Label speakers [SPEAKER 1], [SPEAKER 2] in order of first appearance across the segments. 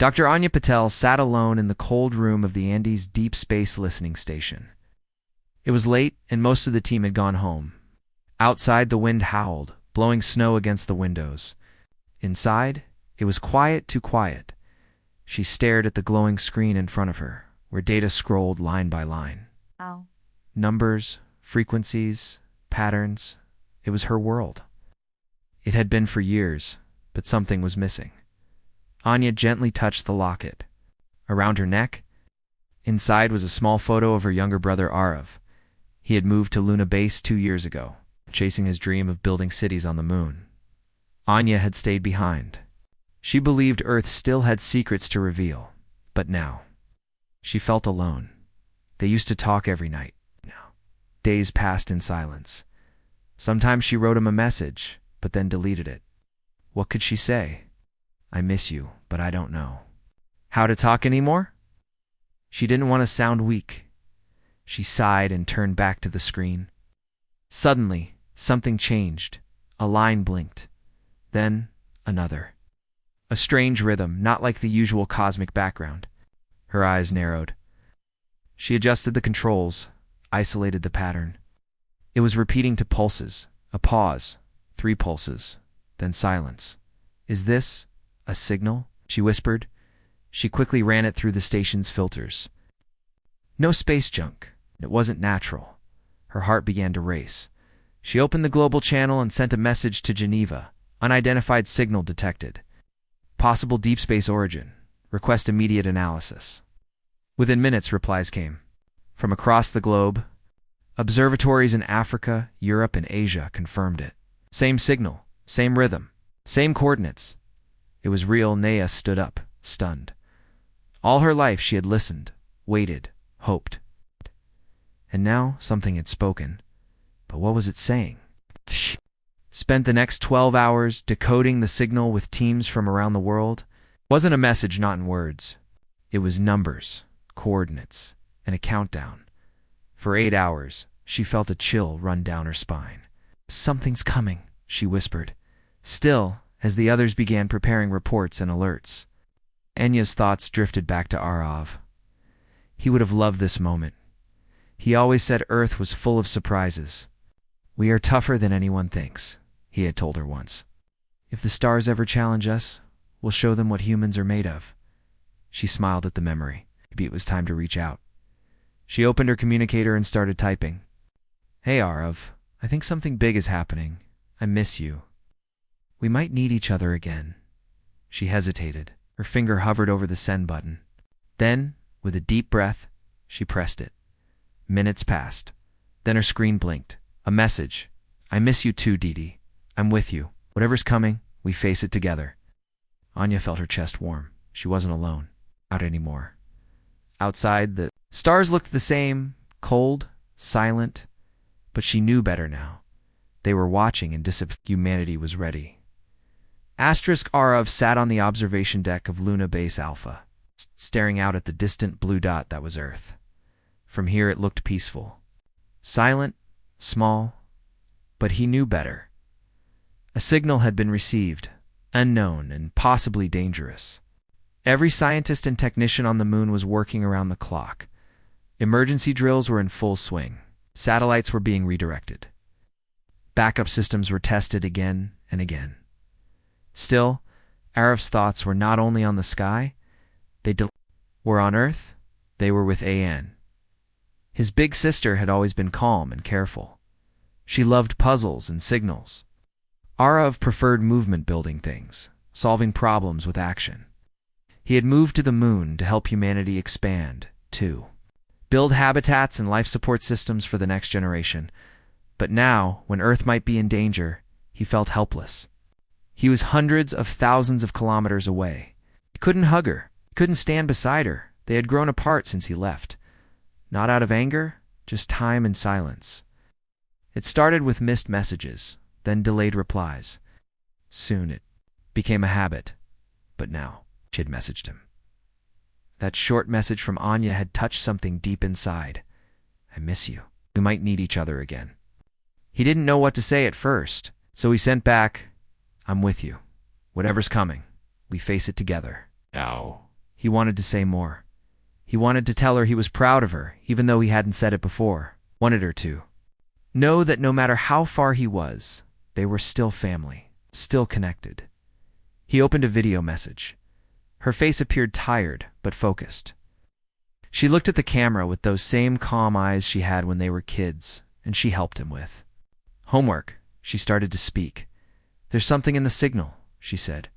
[SPEAKER 1] Dr. Anya Patel sat alone in the cold room of the Andes Deep Space Listening Station. It was late, and most of the team had gone home. Outside, the wind howled, blowing snow against the windows. Inside, it was quiet too quiet. She stared at the glowing screen in front of her, where data scrolled line by line.
[SPEAKER 2] Wow.
[SPEAKER 1] Numbers, frequencies, patterns. It was her world. It had been for years, but something was missing. Anya gently touched the locket. Around her neck, inside was a small photo of her younger brother Arav. He had moved to Luna Base 2 years ago, chasing his dream of building cities on the moon. Anya had stayed behind. She believed Earth still had secrets to reveal, but now, she felt alone. They used to talk every night. Now, days passed in silence. Sometimes she wrote him a message, but then deleted it. What could she say? I miss you, but I don't know how to talk anymore? She didn't want to sound weak. She sighed and turned back to the screen. Suddenly, something changed. A line blinked. Then, another. A strange rhythm, not like the usual cosmic background. Her eyes narrowed. She adjusted the controls, isolated the pattern. It was repeating to pulses, a pause, 3 pulses, then silence. Is this a signal? She whispered. She quickly ran it through the station's filters. No space junk. It wasn't natural. Her heart began to race. She opened the global channel and sent a message to Geneva. Unidentified signal detected. Possible deep space origin. Request immediate analysis. Within minutes, replies came. From across the globe, observatories in Africa, Europe, and Asia confirmed it. Same signal, same rhythm, same coordinates. It was real. Naya stood up, stunned. All her life she had listened, waited, hoped. And now something had spoken. But what was it saying? She spent the next 12 hours decoding the signal with teams from around the world. It wasn't a message not in words. It was numbers, coordinates, and a countdown. For 8 hours, she felt a chill run down her spine. Something's coming, she whispered. Still, as the others began preparing reports and alerts, Anya's thoughts drifted back to Arav. He would have loved this moment. He always said Earth was full of surprises. We are tougher than anyone thinks, he had told her once. If the stars ever challenge us, we'll show them what humans are made of. She smiled at the memory. Maybe it was time to reach out. She opened her communicator and started typing. Hey Arav, I think something big is happening. I miss you. We might need each other again. She hesitated. Her finger hovered over the send button. Then, with a deep breath, she pressed it. Minutes passed. Then her screen blinked. A message. I miss you too, Didi. I'm with you. Whatever's coming, we face it together. Anya felt her chest warm. She wasn't alone. Out anymore. Outside, the stars looked the same, cold, silent, but she knew better now. They were watching and humanity was ready. Arav sat on the observation deck of Luna Base Alpha, staring out at the distant blue dot that was Earth. From here it looked peaceful. Silent, small, but he knew better. A signal had been received, unknown and possibly dangerous. Every scientist and technician on the moon was working around the clock. Emergency drills were in full swing. Satellites were being redirected. Backup systems were tested again and again. Still, Arav's thoughts were not only on the sky. They were on Earth. They were with An. His big sister had always been calm and careful. She loved puzzles and signals. Arav preferred movement-building things, solving problems with action. He had moved to the moon to help humanity expand, too. Build habitats and life support systems for the next generation. But now, when Earth might be in danger, he felt helpless. He was hundreds of thousands of kilometers away. He couldn't hug her. He couldn't stand beside her. They had grown apart since he left. Not out of anger, just time and silence. It started with missed messages, then delayed replies. Soon it became a habit. But now, she had messaged him. That short message from Anya had touched something deep inside. I miss you. We might need each other again. He didn't know what to say at first, so he sent back, I'm with you. Whatever's coming, we face it together.
[SPEAKER 3] Now,
[SPEAKER 1] He wanted to say more. He wanted to tell her he was proud of her, even though he hadn't said it before. Wanted her to know that no matter how far he was, they were still family, still connected. He opened a video message. Her face appeared tired, but focused. She looked at the camera with those same calm eyes she had when they were kids, and she helped him with homework. She started to speak. "There's something in the signal," she said.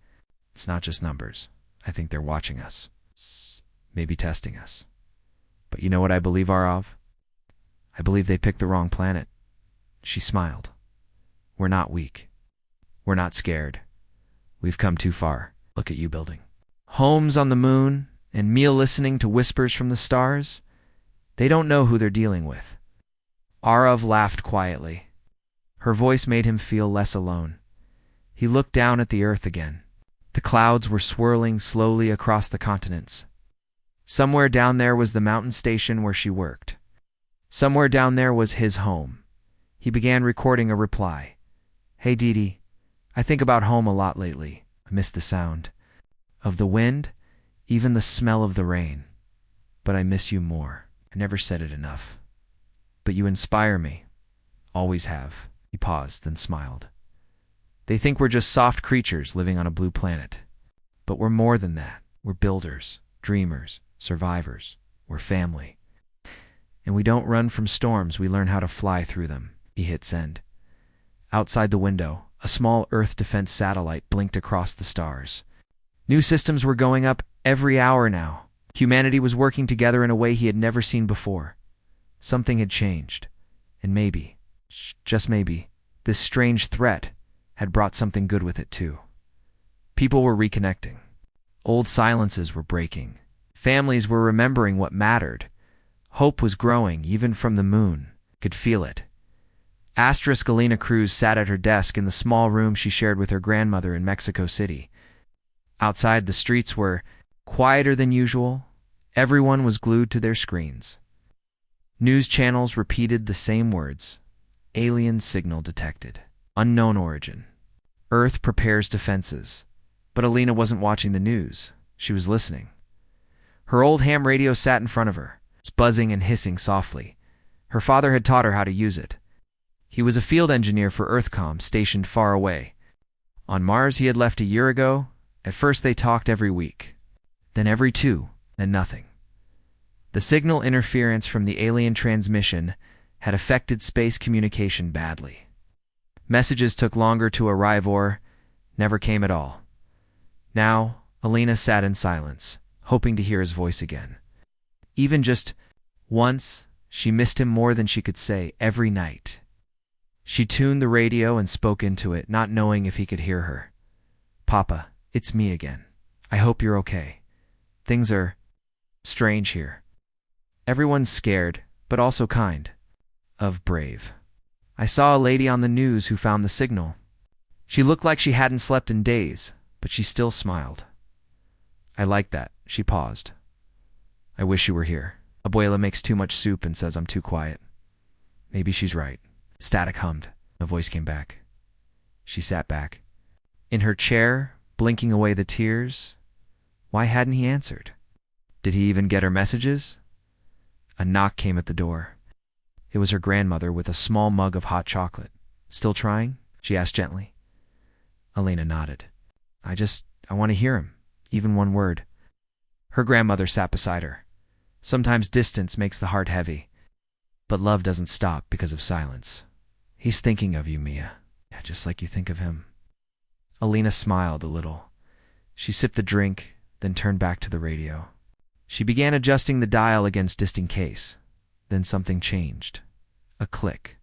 [SPEAKER 1] "It's not just numbers. I think they're watching us. Maybe testing us. But you know what I believe, Arav? I believe they picked the wrong planet." She smiled. "We're not weak. We're not scared. We've come too far. Look at you building homes on the moon and me listening to whispers from the stars. They don't know who they're dealing with." Arav laughed quietly. Her voice made him feel less alone. He looked down at the earth again. The clouds were swirling slowly across the continents. Somewhere down there was the mountain station where she worked. Somewhere down there was his home. He began recording a reply. "Hey, Dee, I think about home a lot lately. I miss the sound of the wind, even the smell of the rain. But I miss you more. I never said it enough. But you inspire me. Always have." He paused, then smiled. "They think we're just soft creatures living on a blue planet. But we're more than that. We're builders, dreamers, survivors. We're family. And we don't run from storms, we learn how to fly through them." He hit send. Outside the window, a small Earth defense satellite blinked across the stars. New systems were going up every hour now. Humanity was working together in a way he had never seen before. Something had changed. And maybe, just maybe, this strange threat had brought something good with it too. People were reconnecting. Old silences were breaking. Families were remembering what mattered. Hope was growing, even from the moon. Could feel it. Asterisk Alina Cruz sat at her desk in the small room she shared with her grandmother in Mexico City. Outside, the streets were quieter than usual. Everyone was glued to their screens. News channels repeated the same words. Alien signal detected. Unknown origin. Earth prepares defenses. But Alina wasn't watching the news. She was listening. Her old ham radio sat in front of her, buzzing and hissing softly. Her father had taught her how to use it. He was a field engineer for Earthcom stationed far away. On Mars he had left a year ago. At first they talked every week. Then every two, then nothing. The signal interference from the alien transmission had affected space communication badly. Messages took longer to arrive or never came at all. Now, Alina sat in silence, hoping to hear his voice again. Even just once, she missed him more than she could say every night. She tuned the radio and spoke into it, not knowing if he could hear her. "Papa, it's me again. I hope you're okay. Things are strange here. Everyone's scared, but also kind. Brave. I saw a lady on the news who found the signal. She looked like she hadn't slept in days, but she still smiled. I like that." She paused. "I wish you were here. Abuela makes too much soup and says I'm too quiet." Maybe she's right. Static hummed. A voice came back. She sat back. In her chair, blinking away the tears. Why hadn't he answered? Did he even get her messages? A knock came at the door. It was her grandmother with a small mug of hot chocolate. "Still trying?" she asked gently. Alina nodded. I want to hear him, even one word." Her grandmother sat beside her. "Sometimes distance makes the heart heavy, but love doesn't stop because of silence. He's thinking of you, Mia, just like you think of him." Alina smiled a little. She sipped the drink, then turned back to the radio. She began adjusting the dial against distant case. Then something changed. A click.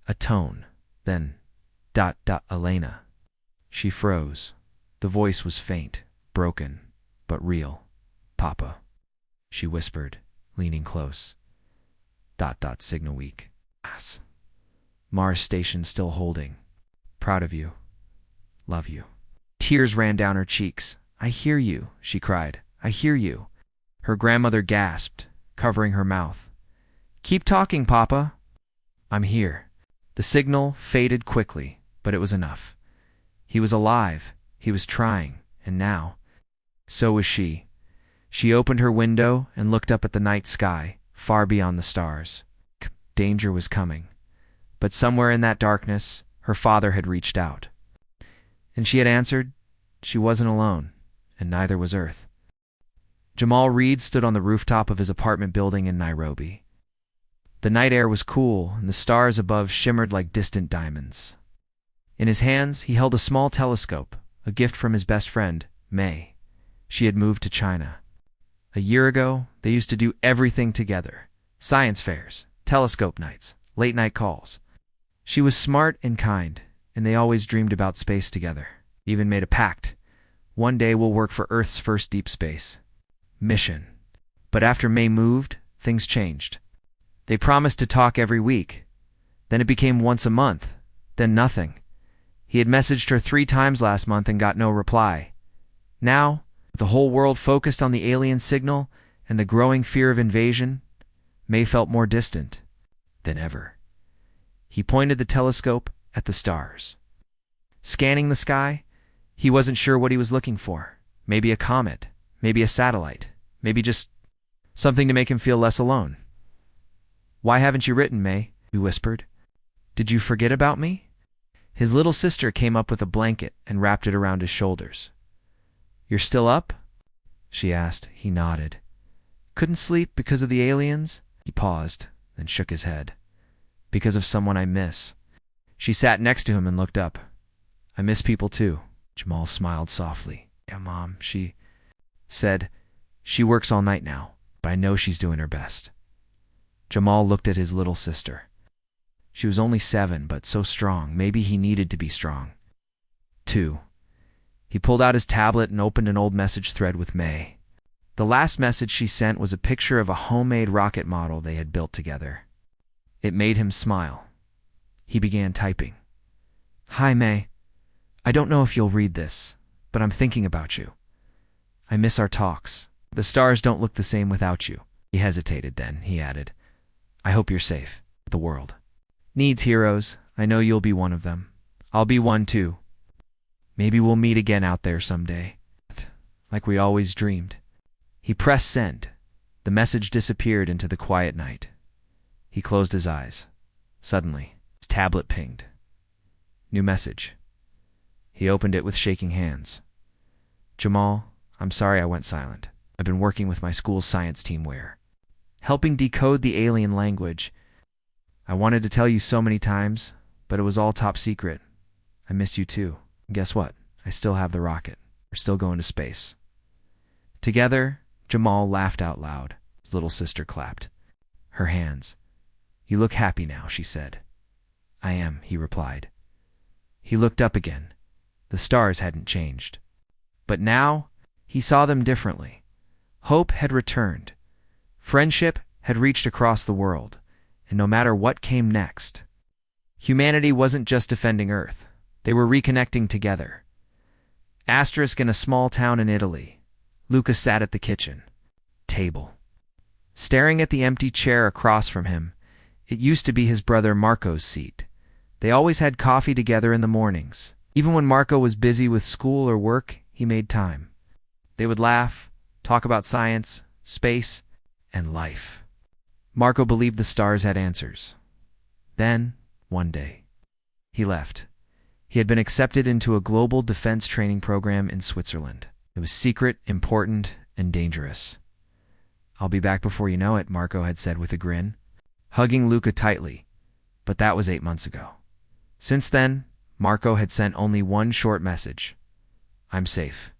[SPEAKER 1] A tone. Then, ... Elena. She froze. The voice was faint, broken, but real. "Papa," she whispered, leaning close. ... Signal weak. Mars station still holding. Proud of you. Love you. Tears ran down her cheeks. "I hear you," she cried. "I hear you." Her grandmother gasped, covering her mouth. "Keep talking, Papa." "I'm here." The signal faded quickly, but it was enough. He was alive. He was trying, and now, so was she. She opened her window and looked up at the night sky, far beyond the stars. Danger was coming. But somewhere in that darkness, her father had reached out. And she had answered. She wasn't alone, and neither was Earth. Jamal Reed stood on the rooftop of his apartment building in Nairobi. The night air was cool, and the stars above shimmered like distant diamonds. In his hands, he held a small telescope, a gift from his best friend, May. She had moved to China. A year ago, they used to do everything together. Science fairs, telescope nights, late-night calls. She was smart and kind, and they always dreamed about space together. Even made a pact. One day we'll work for Earth's first deep space mission. But after May moved, things changed. They promised to talk every week. Then it became once a month. Then nothing. He had messaged her 3 times last month and got no reply. Now, with the whole world focused on the alien signal and the growing fear of invasion, May felt more distant than ever. He pointed the telescope at the stars. Scanning the sky, he wasn't sure what he was looking for. Maybe a comet, maybe a satellite, maybe just something to make him feel less alone. "Why haven't you written, May?" he whispered. "Did you forget about me?" His little sister came up with a blanket and wrapped it around his shoulders. "You're still up?" she asked. He nodded. "Couldn't sleep because of the aliens?" He paused, then shook his head. "Because of someone I miss." She sat next to him and looked up. "I miss people too." Jamal smiled softly. "Yeah, Mom," she said. "She works all night now, but I know she's doing her best." Jamal looked at his little sister. She was only 7, but so strong. Maybe he needed to be strong, too. He pulled out his tablet and opened an old message thread with May. The last message she sent was a picture of a homemade rocket model they had built together. It made him smile. He began typing. "Hi, May. I don't know if you'll read this, but I'm thinking about you. I miss our talks. The stars don't look the same without you." He hesitated, then he added, "I hope you're safe. The world needs heroes. I know you'll be one of them. I'll be one too. Maybe we'll meet again out there someday, like we always dreamed." He pressed send. The message disappeared into the quiet night. He closed his eyes. Suddenly, his tablet pinged. New message. He opened it with shaking hands. "Jamal, I'm sorry I went silent. I've been working with my school's science team helping decode the alien language. I wanted to tell you so many times, but it was all top secret. I miss you too. And guess what? I still have the rocket. We're still going to space." Together, Jamal laughed out loud. His little sister clapped her hands. "You look happy now," she said. "I am," he replied. He looked up again. The stars hadn't changed. But now, he saw them differently. Hope had returned. Friendship had reached across the world, and no matter what came next, humanity wasn't just defending Earth. They were reconnecting together. Asterisk in a small town in Italy. Lucas sat at the kitchen table, staring at the empty chair across from him. It used to be his brother Marco's seat. They always had coffee together in the mornings. Even when Marco was busy with school or work, he made time. They would laugh, talk about science, space, and life. Marco believed the stars had answers. Then, one day, he left. He had been accepted into a global defense training program in Switzerland. It was secret, important, and dangerous. "I'll be back before you know it," Marco had said with a grin, hugging Luca tightly. But that was 8 months ago. Since then, Marco had sent only one short message. "I'm safe.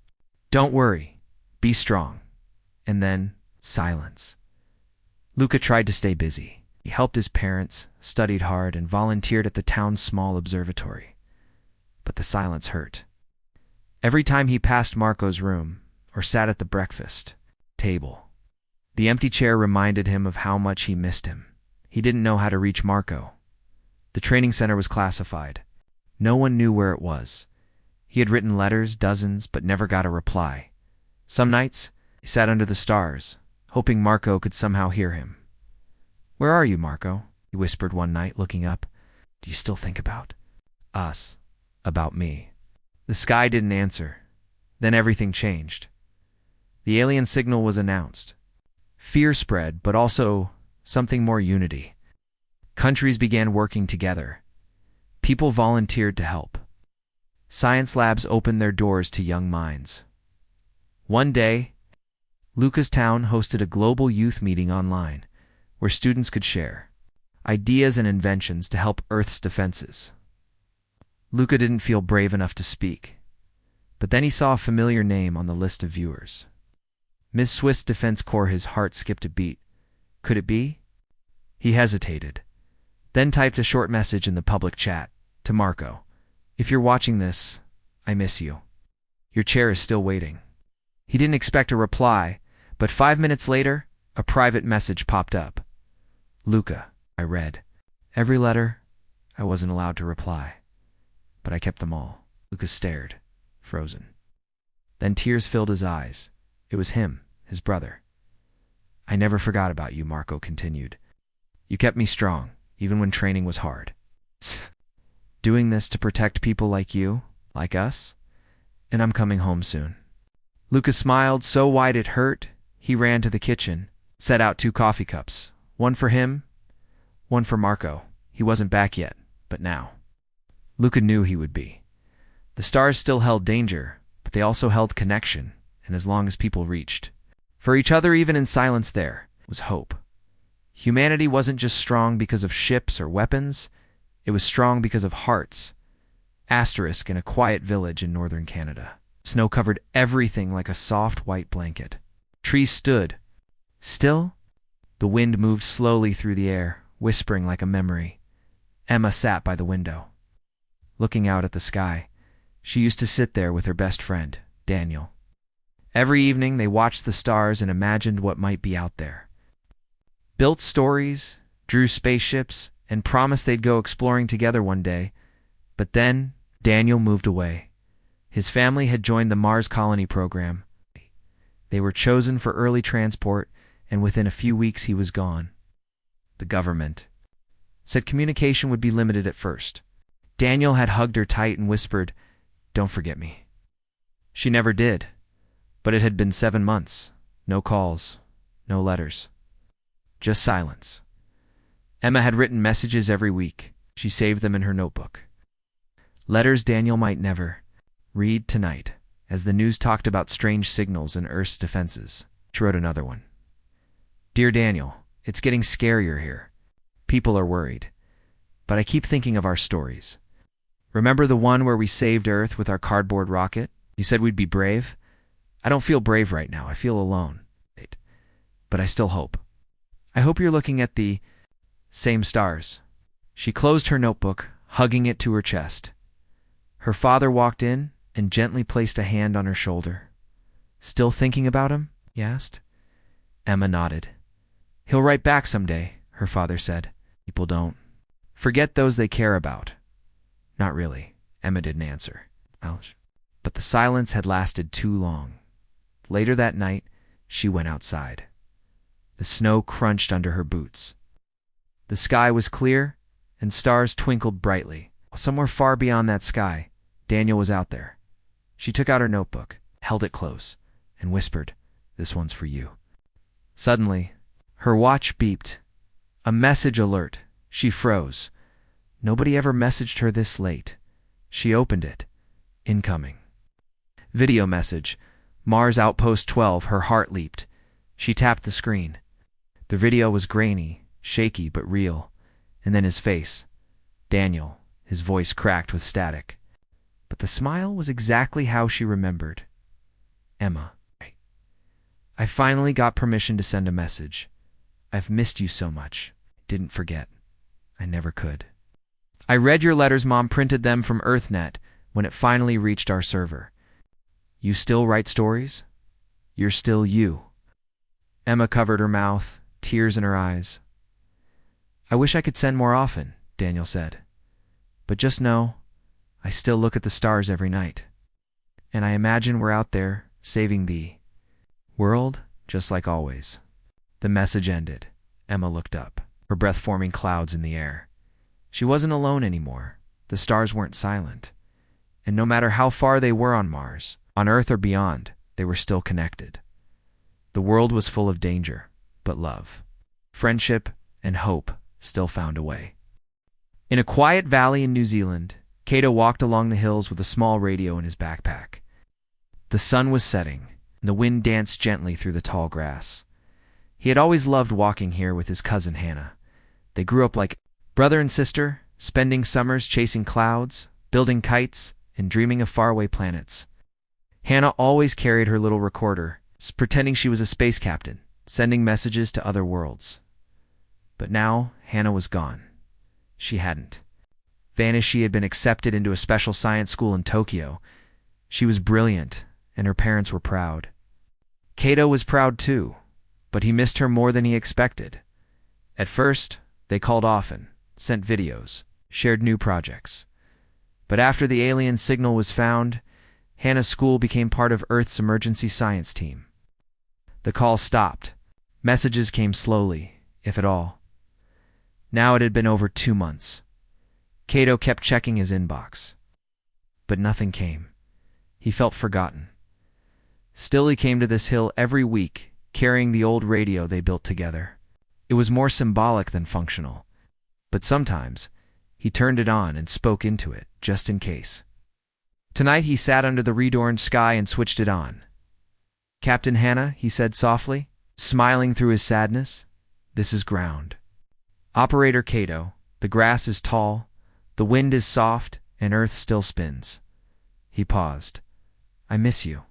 [SPEAKER 1] Don't worry. Be strong." And then, silence. Luca tried to stay busy. He helped his parents, studied hard, and volunteered at the town's small observatory. But the silence hurt. Every time he passed Marco's room, or sat at the breakfast table, the empty chair reminded him of how much he missed him. He didn't know how to reach Marco. The training center was classified. No one knew where it was. He had written letters, dozens, but never got a reply. Some nights, he sat under the stars, hoping Marco could somehow hear him. "Where are you, Marco?" he whispered one night, looking up. "Do you still think about us? About me?" The sky didn't answer. Then everything changed. The alien signal was announced. Fear spread, but also something more: unity. Countries began working together. People volunteered to help. Science labs opened their doors to young minds. One day, Lucastown hosted a global youth meeting online, where students could share ideas and inventions to help Earth's defenses. Luca didn't feel brave enough to speak, but then he saw a familiar name on the list of viewers. Miss Swiss Defense Corps. His heart skipped a beat. Could it be? He hesitated, then typed a short message in the public chat to Marco. If you're watching this, I miss you. Your chair is still waiting. He didn't expect a reply, but 5 minutes later, a private message popped up. Luca, I read. Every letter. I wasn't allowed to reply, but I kept them all. Luca stared, frozen. Then tears filled his eyes. It was him, his brother. I never forgot about you, Marco continued. You kept me strong, even when training was hard. Doing this to protect people like you, like us, and I'm coming home soon. Luca smiled so wide it hurt. He ran to the kitchen, set out 2 coffee cups, one for him, one for Marco. He wasn't back yet, but now. Luca knew he would be. The stars still held danger, but they also held connection, and as long as people reached for each other, even in silence, there was hope. Humanity wasn't just strong because of ships or weapons, it was strong because of hearts. Asterisk in a quiet village in northern Canada. Snow covered everything like a soft white blanket. Trees stood still. The wind moved slowly through the air, whispering like a memory. Emma sat by the window, looking out at the sky. She used to sit there with her best friend, Daniel. Every evening they watched the stars and imagined what might be out there. Built stories, drew spaceships, and promised they'd go exploring together one day. But then Daniel moved away. His family had joined the Mars Colony program. They were chosen for early transport, and within a few weeks he was gone. The government said communication would be limited at first. Daniel had hugged her tight and whispered, "Don't forget me." She never did, but it had been 7 months. No calls, no letters, just silence. Emma had written messages every week. She saved them in her notebook. Letters Daniel might never read tonight. As the news talked about strange signals in Earth's defenses, she wrote another one. Dear Daniel, it's getting scarier here. People are worried. But I keep thinking of our stories. Remember the one where we saved Earth with our cardboard rocket? You said we'd be brave? I don't feel brave right now. I feel alone. But I still hope. I hope you're looking at the same stars. She closed her notebook, hugging it to her chest. Her father walked in and gently placed a hand on her shoulder. Still thinking about him? He asked. Emma nodded. He'll write back someday, her father said. People don't forget those they care about. Not really. Emma didn't answer. Ouch. But the silence had lasted too long. Later that night, she went outside. The snow crunched under her boots. The sky was clear, and stars twinkled brightly. Somewhere far beyond that sky, Daniel was out there. She took out her notebook, held it close, and whispered, "This one's for you." Suddenly, her watch beeped. A message alert. She froze. Nobody ever messaged her this late. She opened it. Incoming. Video message. Mars Outpost 12. Her heart leaped. She tapped the screen. The video was grainy, shaky but real. And then his face. Daniel. His voice cracked with static. But the smile was exactly how she remembered. Emma. I finally got permission to send a message. I've missed you so much. Didn't forget. I never could. I read your letters. Mom printed them from EarthNet when it finally reached our server. You still write stories? You're still you. Emma covered her mouth, tears in her eyes. I wish I could send more often, Daniel said. But just know, I still look at the stars every night. And I imagine we're out there, saving the world, just like always. The message ended. Emma looked up, her breath forming clouds in the air. She wasn't alone anymore. The stars weren't silent. And no matter how far they were on Mars, on Earth or beyond, they were still connected. The world was full of danger, but love, friendship, and hope still found a way. In a quiet valley in New Zealand, Cato walked along the hills with a small radio in his backpack. The sun was setting, and the wind danced gently through the tall grass. He had always loved walking here with his cousin Hannah. They grew up like brother and sister, spending summers chasing clouds, building kites, and dreaming of faraway planets. Hannah always carried her little recorder, pretending she was a space captain, sending messages to other worlds. But now, Hannah was gone. She hadn't vanished. She had been accepted into a special science school in Tokyo. She was brilliant, and her parents were proud. Cato was proud too, but he missed her more than he expected. At first, they called often, sent videos, shared new projects. But after the alien signal was found, Hannah's school became part of Earth's emergency science team. The calls stopped. Messages came slowly, if at all. Now it had been over 2 months. Cato kept checking his inbox. But nothing came. He felt forgotten. Still, he came to this hill every week, carrying the old radio they built together. It was more symbolic than functional. But sometimes, he turned it on and spoke into it, just in case. Tonight he sat under the red-orange sky and switched it on. "Captain Hannah," he said softly, smiling through his sadness, "this is ground." "Operator Cato, the grass is tall, the wind is soft, and Earth still spins." He paused. "I miss you."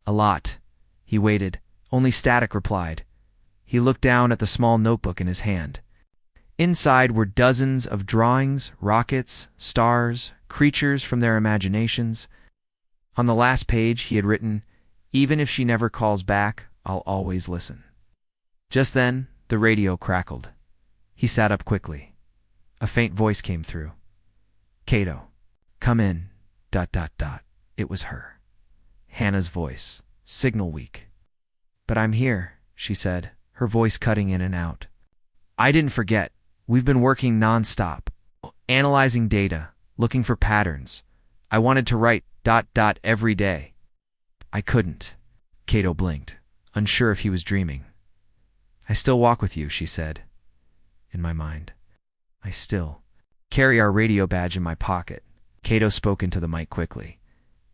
[SPEAKER 1] "A lot." He waited. Only static replied. He looked down at the small notebook in his hand. Inside were dozens of drawings, rockets, stars, creatures from their imaginations. On the last page he had written, "Even if she never calls back, I'll always listen." Just then, the radio crackled. He sat up quickly. A faint voice came through. "Cato, come in, ... It was her. Hannah's voice, signal weak. "But I'm here," she said, her voice cutting in and out. "I didn't forget. We've been working non-stop, analyzing data, looking for patterns. I wanted to write ... every day." "I couldn't." Cato blinked, unsure if he was dreaming. "I still walk with you," she said. "In my mind. I still carry our radio badge in my pocket." Cato spoke into the mic quickly.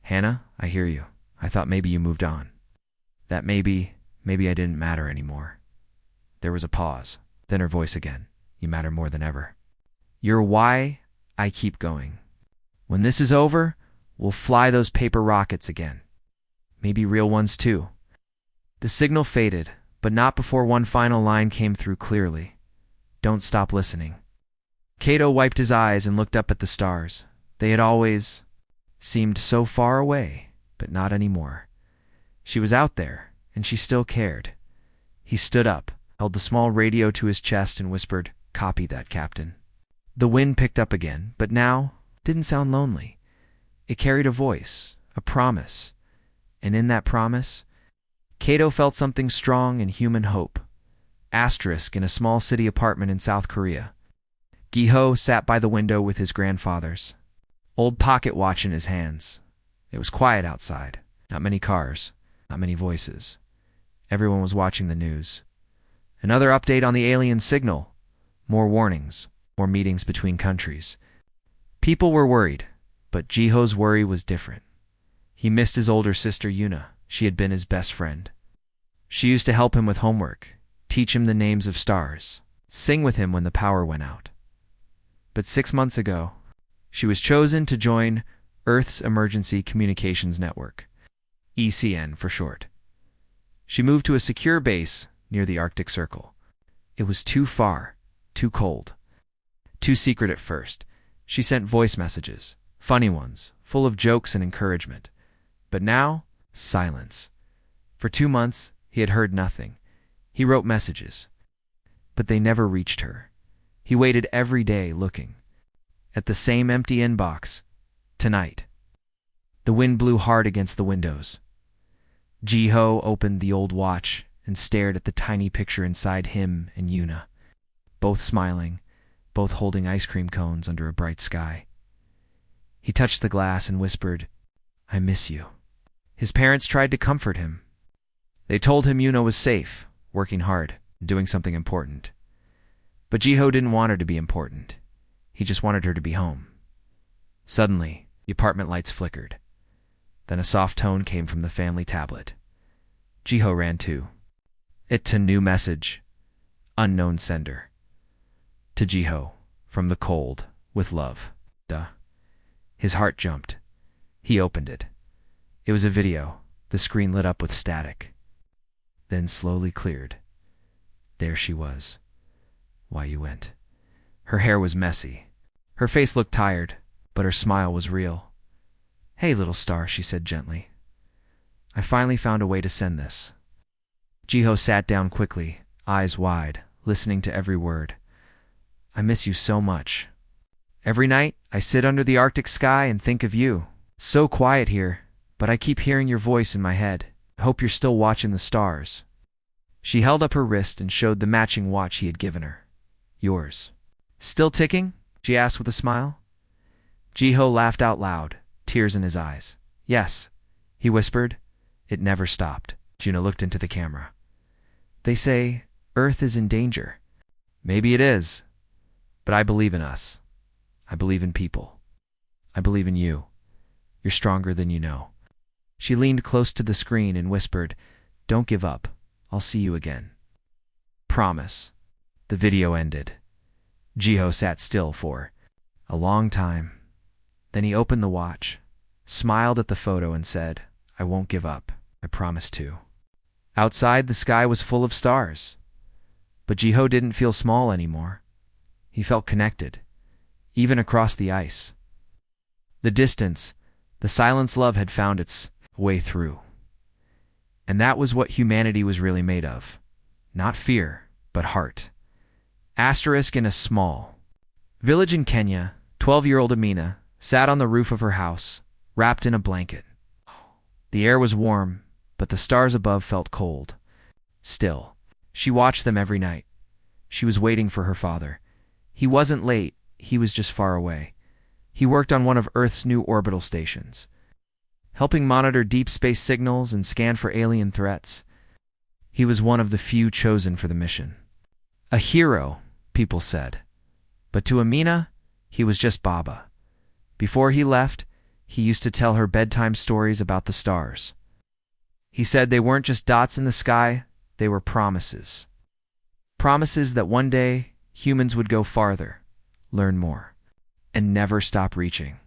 [SPEAKER 1] "Hannah, I hear you. I thought maybe you moved on. That maybe I didn't matter anymore." There was a pause, then her voice again. "You matter more than ever. You're why I keep going. When this is over, we'll fly those paper rockets again. Maybe real ones too." The signal faded, but not before one final line came through clearly. "Don't stop listening." Cato wiped his eyes and looked up at the stars. They had always seemed so far away, but not anymore. She was out there, and she still cared. He stood up, held the small radio to his chest, and whispered, "Copy that, Captain." The wind picked up again, but now didn't sound lonely. It carried a voice, a promise. And in that promise, Cato felt something strong and human hope. Asterisk in a small city apartment in South Korea. Giho sat by the window with his grandfather's old pocket watch in his hands. It was quiet outside. Not many cars, not many voices. Everyone was watching the news. Another update on the alien signal. More warnings, more meetings between countries. People were worried, but Jiho's worry was different. He missed his older sister Yuna. She had been his best friend. She used to help him with homework, teach him the names of stars, sing with him when the power went out. But 6 months ago, she was chosen to join Earth's Emergency Communications Network, ECN for short. She moved to a secure base near the Arctic Circle. It was too far, too cold, too secret at first. She sent voice messages, funny ones, full of jokes and encouragement. But now, silence. For 2 months, he had heard nothing. He wrote messages, but they never reached her. He waited every day looking. At the same empty inbox. Tonight. The wind blew hard against the windows. Jiho opened the old watch and stared at the tiny picture inside him and Yuna, both smiling, both holding ice cream cones under a bright sky. He touched the glass and whispered, "I miss you." His parents tried to comfort him. They told him Yuna was safe, working hard, doing something important. But Jiho didn't want her to be important. He just wanted her to be home. Suddenly, the apartment lights flickered. Then a soft tone came from the family tablet. Jiho ran to it. A new message. Unknown sender. To Jiho, from the cold, with love. Duh. His heart jumped. He opened it. It was a video. The screen lit up with static. Then slowly cleared. There she was. Why you went. Her hair was messy. Her face looked tired, but her smile was real. Hey, little star, she said gently. I finally found a way to send this. Jiho sat down quickly, eyes wide, listening to every word. I miss you so much. Every night, I sit under the Arctic sky and think of you. So quiet here, but I keep hearing your voice in my head. I hope you're still watching the stars. She held up her wrist and showed the matching watch he had given her. Yours. Still ticking? She asked with a smile. Jiho laughed out loud, tears in his eyes. Yes, he whispered. It never stopped. Yuna looked into the camera. They say Earth is in danger. Maybe it is, but I believe in us. I believe in people. I believe in you. You're stronger than you know. She leaned close to the screen and whispered, Don't give up. I'll see you again. Promise. The video ended. Jiho sat still for a long time. Then he opened the watch, smiled at the photo and said, I won't give up. I promise to. Outside, the sky was full of stars. But Jiho didn't feel small anymore. He felt connected, even across the ice. The distance, the silence love had found its way through. And that was what humanity was really made of. Not fear, but heart. Asterisk in a small village in Kenya, 12-year-old Amina sat on the roof of her house, wrapped in a blanket. The air was warm, but the stars above felt cold. Still, she watched them every night. She was waiting for her father. He wasn't late, he was just far away. He worked on one of Earth's new orbital stations, helping monitor deep space signals and scan for alien threats. He was one of the few chosen for the mission. A hero, people said. But to Amina, he was just Baba. Before he left, he used to tell her bedtime stories about the stars. He said they weren't just dots in the sky, they were promises. Promises that one day humans would go farther, learn more, and never stop reaching.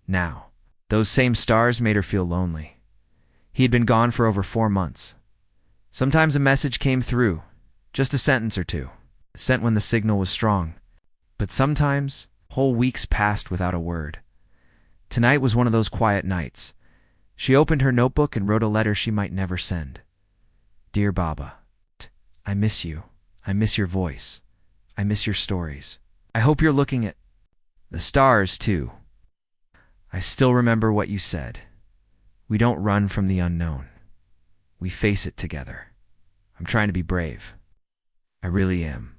[SPEAKER 1] Now, those same stars made her feel lonely. He had been gone for over 4 months. Sometimes a message came through, just a sentence or two, sent when the signal was strong. But sometimes, whole weeks passed without a word. Tonight was one of those quiet nights. She opened her notebook and wrote a letter she might never send. Dear Baba, I miss you. I miss your voice. I miss your stories. I hope you're looking at the stars, too. I still remember what you said. We don't run from the unknown. We face it together. I'm trying to be brave. I really am.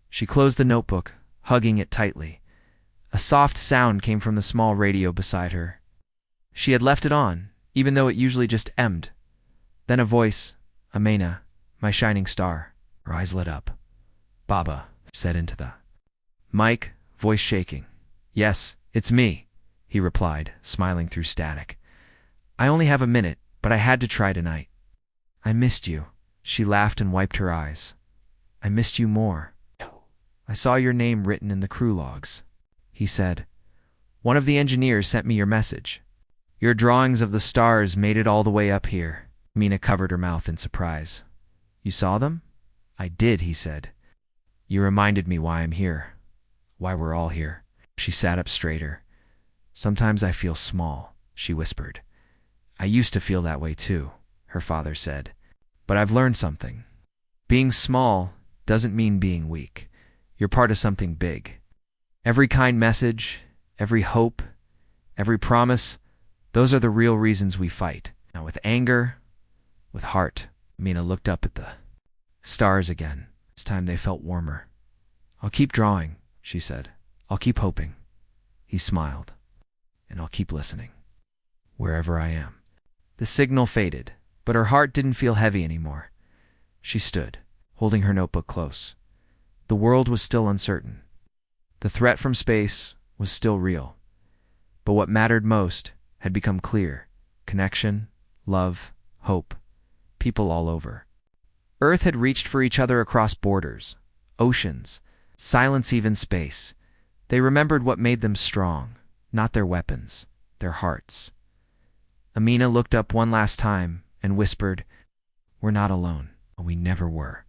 [SPEAKER 1] She closed the notebook, hugging it tightly. A soft sound came from the small radio beside her. She had left it on, even though it usually just emmed. Then a voice, Amina, my shining star. Her eyes lit up. Baba, said into the mic, voice shaking. Yes, it's me, he replied, smiling through static. I only have a minute, but I had to try tonight. I missed you. She laughed and wiped her eyes. I missed you more. I saw your name written in the crew logs. He said, one of the engineers sent me your message. Your drawings of the stars made it all the way up here. Mina covered her mouth in surprise. You saw them? I did, he said. You reminded me why I'm here. Why we're all here. She sat up straighter. Sometimes I feel small, she whispered. I used to feel that way too, her father said. But I've learned something. Being small doesn't mean being weak. You're part of something big. Every kind message, every hope, every promise, those are the real reasons we fight. Now with anger, with heart. Mina looked up at the stars again. This time they felt warmer. I'll keep drawing, she said. I'll keep hoping. He smiled. And I'll keep listening. Wherever I am. The signal faded. But her heart didn't feel heavy anymore. She stood, holding her notebook close. The world was still uncertain. The threat from space was still real. But what mattered most had become clear: connection, love, hope, people all over. Earth had reached for each other across borders, oceans, silence, even space. They remembered what made them strong, not their weapons, their hearts. Amina looked up one last time and whispered, "We're not alone. We never were."